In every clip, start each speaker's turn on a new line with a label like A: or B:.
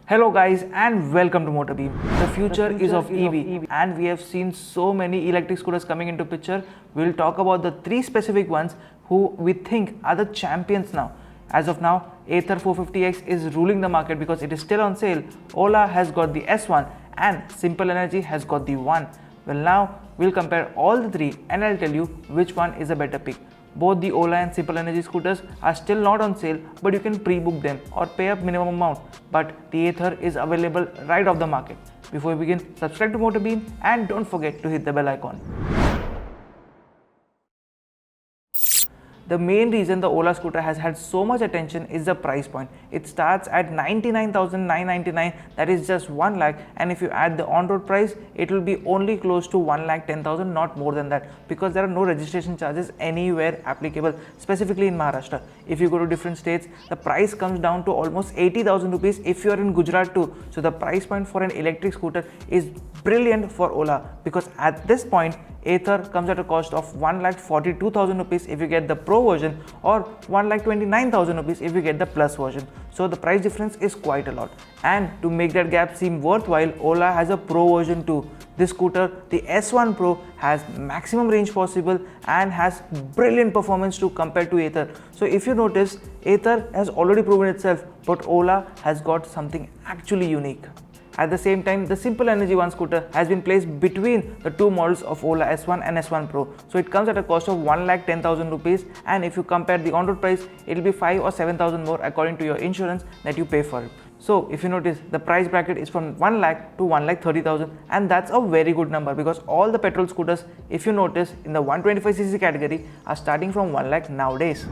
A: Hello guys and welcome to MotorBeam. The future is of EV and we have seen so many electric scooters coming into picture. We'll talk about the three specific ones who we think are the champions now. As of now, Ather 450X is ruling the market because it is still on sale. Ola has got the S1 and Simple Energy has got the 1. Well, now we'll compare all the three and I'll tell you which one is a better pick. Both the Ola and Simple Energy scooters are still not on sale, but you can pre-book them or pay up minimum amount. But the Ather is available right off the market. Before we begin, subscribe to MotorBeam and don't forget to hit the bell icon. The main reason the Ola scooter has had so much attention is the price point. It starts at 99,999, that is just 1 lakh, and if you add the on-road price, it will be only close to 1,10,000, not more than that, because there are no registration charges anywhere applicable, specifically in Maharashtra. If you go to different states, the price comes down to almost 80,000 rupees if you are in Gujarat too. So the price point for an electric scooter is brilliant for Ola, because at this point, Ather comes at a cost of 1,42,000 rupees if you get the Pro version or 1,29,000 rupees if you get the Plus version. So the price difference is quite a lot. And to make that gap seem worthwhile, Ola has a Pro version too. This scooter, the S1 Pro, has maximum range possible and has brilliant performance too compared to Ather. So if you notice, Ather has already proven itself, but Ola has got something actually unique. At the same time, the Simple Energy 1 scooter has been placed between the two models of Ola S1 and S1 Pro. So it comes at a cost of 1,10,000 rupees, and if you compare the on-road price, it will be 5 or 7,000 more according to your insurance that you pay for it. So if you notice, the price bracket is from 1 lakh to 1,30,000, and that's a very good number because all the petrol scooters, if you notice, in the 125cc category are starting from 1 lakh nowadays.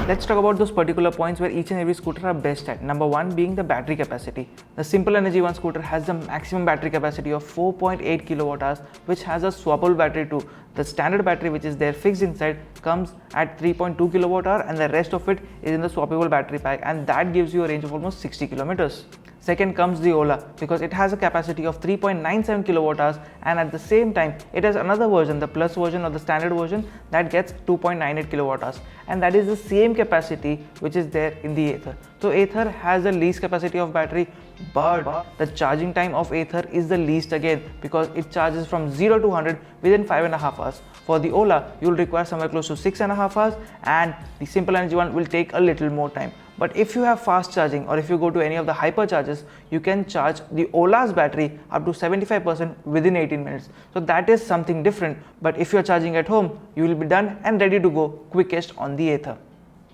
A: Let's talk about those particular points where each and every scooter are best at. Number 1 being the battery capacity. The Simple Energy 1 scooter has the maximum battery capacity of 4.8 kilowatt hours, which has a swappable battery too. The standard battery, which is there fixed inside, comes at 3.2 kilowatt hour, and the rest of it is in the swappable battery pack, and that gives you a range of almost 60 kilometers. Second comes the Ola, because it has a capacity of 3.97 kilowatt hours, and at the same time it has another version, the Plus version or the standard version, that gets 2.98 kilowatt hours, and that is the same capacity which is there in the Ather. So Ather has the least capacity of battery, but the charging time of Ather is the least again, because it charges from 0 to 100 within 5.5 hours. For the Ola, you will require somewhere close to 6.5 hours, and the Simple Energy one will take a little more time. But if you have fast charging, or if you go to any of the hyperchargers, you can charge the Ola's battery up to 75% within 18 minutes. So that is something different. But if you're charging at home, you will be done and ready to go quickest on the Ather.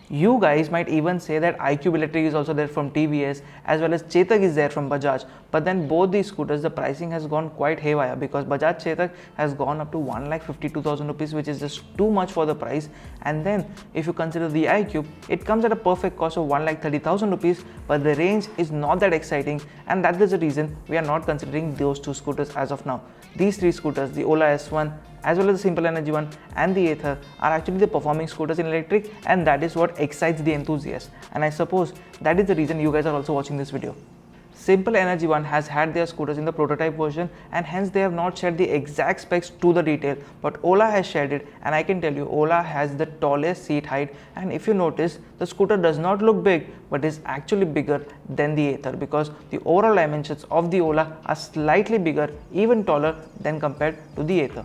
A: You guys might even say that iQube Electric is also there from TVS, as well as Chetak is there from Bajaj. But then both these scooters, the pricing has gone quite haywire, because Bajaj Chetak has gone up to 1,52,000 rupees, which is just too much for the price. And then if you consider the iQube, it comes at a perfect cost of 1,30,000 rupees, but the range is not that exciting, and that is the reason we are not considering those two scooters as of now. These three scooters, the Ola S1, as well as the Simple Energy one and the Ather, are actually the performing scooters in electric, and that is what excites the enthusiasts. And I suppose that is the reason you guys are also watching this video. Simple Energy one has had their scooters in the prototype version, and hence they have not shared the exact specs to the detail, but Ola has shared it, and I can tell you Ola has the tallest seat height. And if you notice, the scooter does not look big, but is actually bigger than the Ather, because the overall dimensions of the Ola are slightly bigger, even taller than compared to the Ather.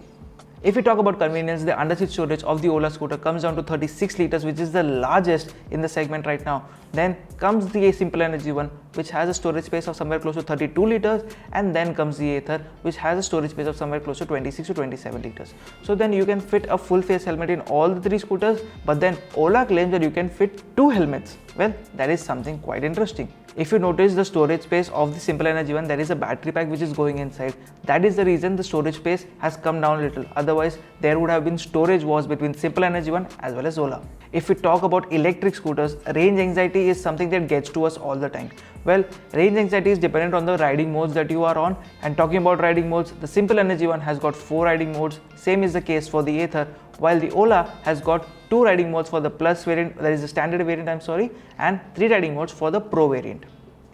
A: If we talk about convenience, the underseat storage of the Ola scooter comes down to 36 liters, which is the largest in the segment right now. Then comes the Simple Energy one, which has a storage space of somewhere close to 32 liters, and then comes the Ather, which has a storage space of somewhere close to 26 to 27 liters. So then you can fit a full face helmet in all the three scooters, but then Ola claims that you can fit 2 helmets. Well, that is something quite interesting. If you notice the storage space of the Simple Energy one, there is a battery pack which is going inside. That is the reason the storage space has come down a little. Otherwise, there would have been storage wars between Simple Energy one as well as Ola. If we talk about electric scooters, range anxiety is something that gets to us all the time. Well, range anxiety is dependent on the riding modes that you are on. And talking about riding modes, the Simple Energy one has got 4 riding modes. Same is the case for the Ather, while the Ola has got 2 riding modes for the Plus variant, that is the standard variant, and 3 riding modes for the Pro variant.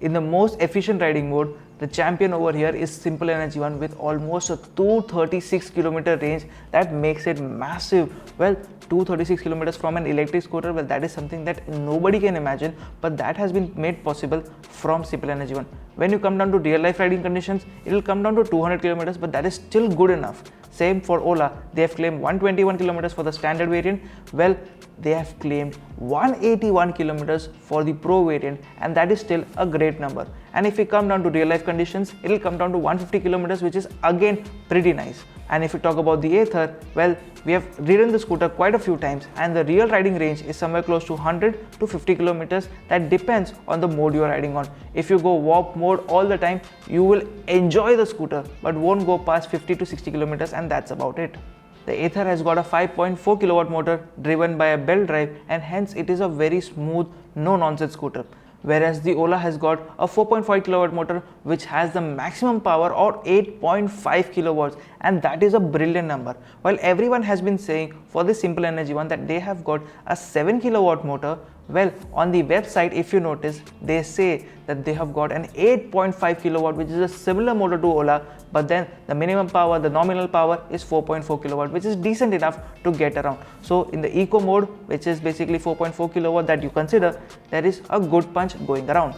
A: In the most efficient riding mode, the champion over here is Simple Energy 1 with almost a 236 kilometer range. That makes it massive. Well, 236 kilometers from an electric scooter, well, that is something that nobody can imagine, but that has been made possible from Simple Energy One. When you come down to real life riding conditions, it will come down to 200 kilometers, but that is still good enough. Same for Ola, they have claimed 121 kilometers for the standard variant. Well, they have claimed 181 kilometers for the Pro variant, and that is still a great number. And if we come down to real life conditions, it will come down to 150 kilometers, which is again pretty nice. And if we talk about the Ather, well, we have ridden the scooter quite a few times, and the real riding range is somewhere close to 100 to 50 kilometers. That depends on the mode you are riding on. If you go warp mode all the time, you will enjoy the scooter but won't go past 50 to 60 kilometers, and that's about it. The Ather has got a 5.4 kilowatt motor driven by a belt drive, and hence it is a very smooth, no nonsense scooter. Whereas the Ola has got a 4.5 kilowatt motor which has the maximum power or 8.5 kilowatts, and that is a brilliant number. While everyone has been saying for the Simple Energy One that they have got a 7 kilowatt motor, well, on the website, if you notice, they say that they have got an 8.5 kilowatt, which is a similar motor to Ola, but then the minimum power, the nominal power is 4.4 kilowatt, which is decent enough to get around. So in the eco mode, which is basically 4.4 kilowatt that you consider, there is a good punch going around.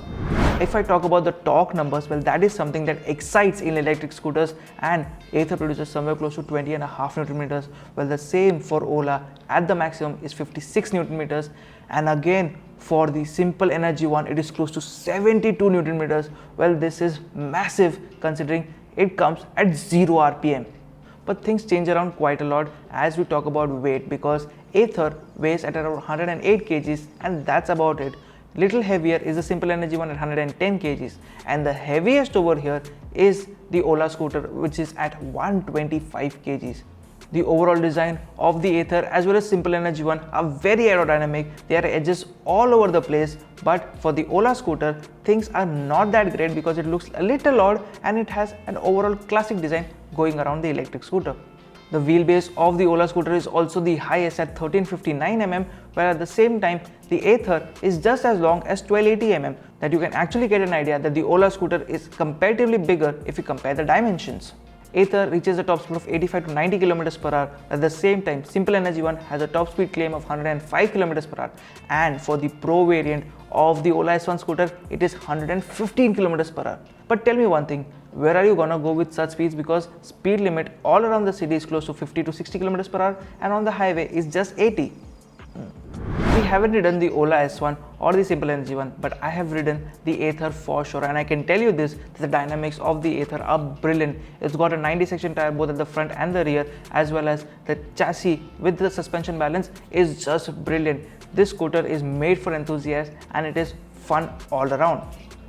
A: If I talk about the torque numbers, well, that is something that excites in electric scooters, and Ather produces somewhere close to 20.5 Newton meters. Well, the same for Ola at the maximum is 56 Newton meters, and again for the Simple Energy One, it is close to 72 Newton meters. Well, this is massive considering it comes at 0 RPM. But things change around quite a lot as we talk about weight, because Ather weighs at around 108 kgs, and that's about it. Little heavier is the Simple Energy One at 110 kgs, and the heaviest over here is the Ola scooter, which is at 125 kgs. The overall design of the Ather as well as Simple Energy One are very aerodynamic. There are edges all over the place, but for the Ola scooter, things are not that great because it looks a little odd and it has an overall classic design going around the electric scooter. The wheelbase of the Ola scooter is also the highest at 1359 mm, while at the same time the Ather is just as long as 1280 mm, that you can actually get an idea that the Ola scooter is comparatively bigger if you compare the dimensions. Ather reaches a top speed of 85 to 90 km per hour. At the same time, Simple Energy One has a top speed claim of 105 km per hour, and for the Pro variant of the Ola S1 scooter, it is 115 km per hour. But tell me one thing, where are you gonna go with such speeds, because speed limit all around the city is close to 50 to 60 km per hour, and on the highway is just 80. We haven't ridden the Ola S1 or the Simple Energy One, but I have ridden the Ather for sure, and I can tell you this, that the dynamics of the Ather are brilliant. It's got a 90 section tire both at the front and the rear, as well as the chassis with the suspension balance is just brilliant. This scooter is made for enthusiasts and it is fun all around.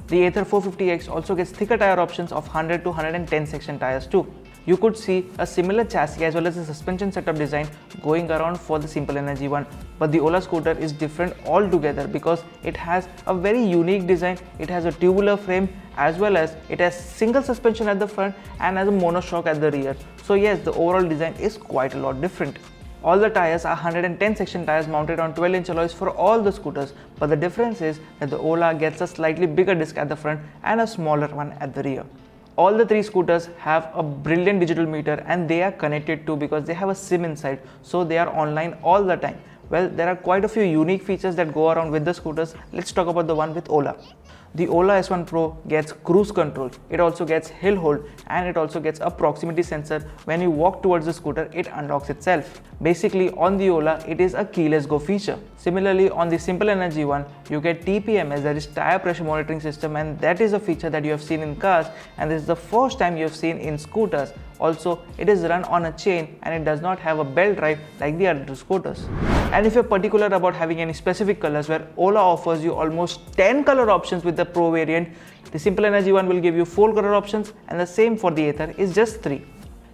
A: The Ather 450X also gets thicker tire options of 100 to 110 section tires too. You could see a similar chassis as well as a suspension setup design going around for the Simple Energy One, but the Ola scooter is different altogether because it has a very unique design. It has a tubular frame as well as it has single suspension at the front and has a monoshock at the rear. So yes, the overall design is quite a lot different. All the tires are 110 section tires mounted on 12-inch alloys for all the scooters, but the difference is that the Ola gets a slightly bigger disc at the front and a smaller one at the rear. All the three scooters have a brilliant digital meter and they are connected too because they have a SIM inside, so they are online all the time. Well, there are quite a few unique features that go around with the scooters. Let's talk about the one with Ola. The Ola S1 Pro gets cruise control, it also gets hill hold, and it also gets a proximity sensor. When you walk towards the scooter, it unlocks itself. Basically, on the Ola, it is a keyless go feature. Similarly, on the Simple Energy One, you get TPMS, that is tire pressure monitoring system, and that is a feature that you have seen in cars, and this is the first time you have seen in scooters. Also, it is run on a chain and it does not have a belt drive like the other scooters. And if you're particular about having any specific colors, where Ola offers you almost 10 color options with the Pro variant, the Simple Energy One will give you 4 color options, and the same for the Ather is just 3.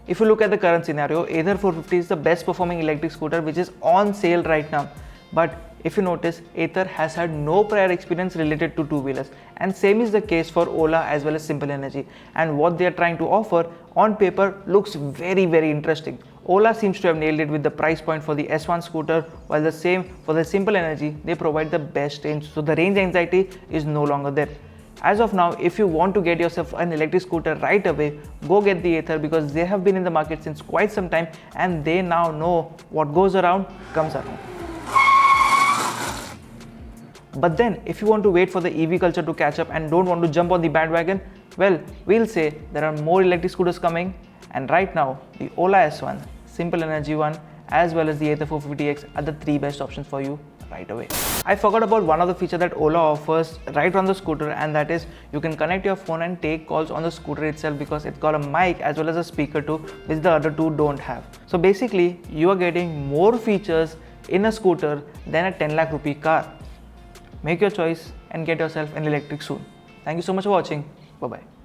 A: If you look at the current scenario, Ather 450 is the best performing electric scooter which is on sale right now. But if you notice, Ather has had no prior experience related to two-wheelers, and same is the case for Ola as well as Simple Energy, and what they are trying to offer on paper looks very interesting. Ola seems to have nailed it with the price point for the S1 scooter, while the same for the Simple Energy, they provide the best range, so the range anxiety is no longer there. As of now, if you want to get yourself an electric scooter right away, go get the Ather, because they have been in the market since quite some time and they now know what goes around comes around. But then if you want to wait for the EV culture to catch up and don't want to jump on the bandwagon, well, we'll say there are more electric scooters coming, and right now the Ola S1, Simple Energy one, as well as the Ather 450X are the 3 best options for you right away. I forgot about one of the features that Ola offers right on the scooter, and that is you can connect your phone and take calls on the scooter itself, because it's got a mic as well as a speaker too, which the other two don't have. So basically you are getting more features in a scooter than a 10 lakh rupee car. Make your choice and get yourself an electric soon. Thank you so much for watching. Bye bye.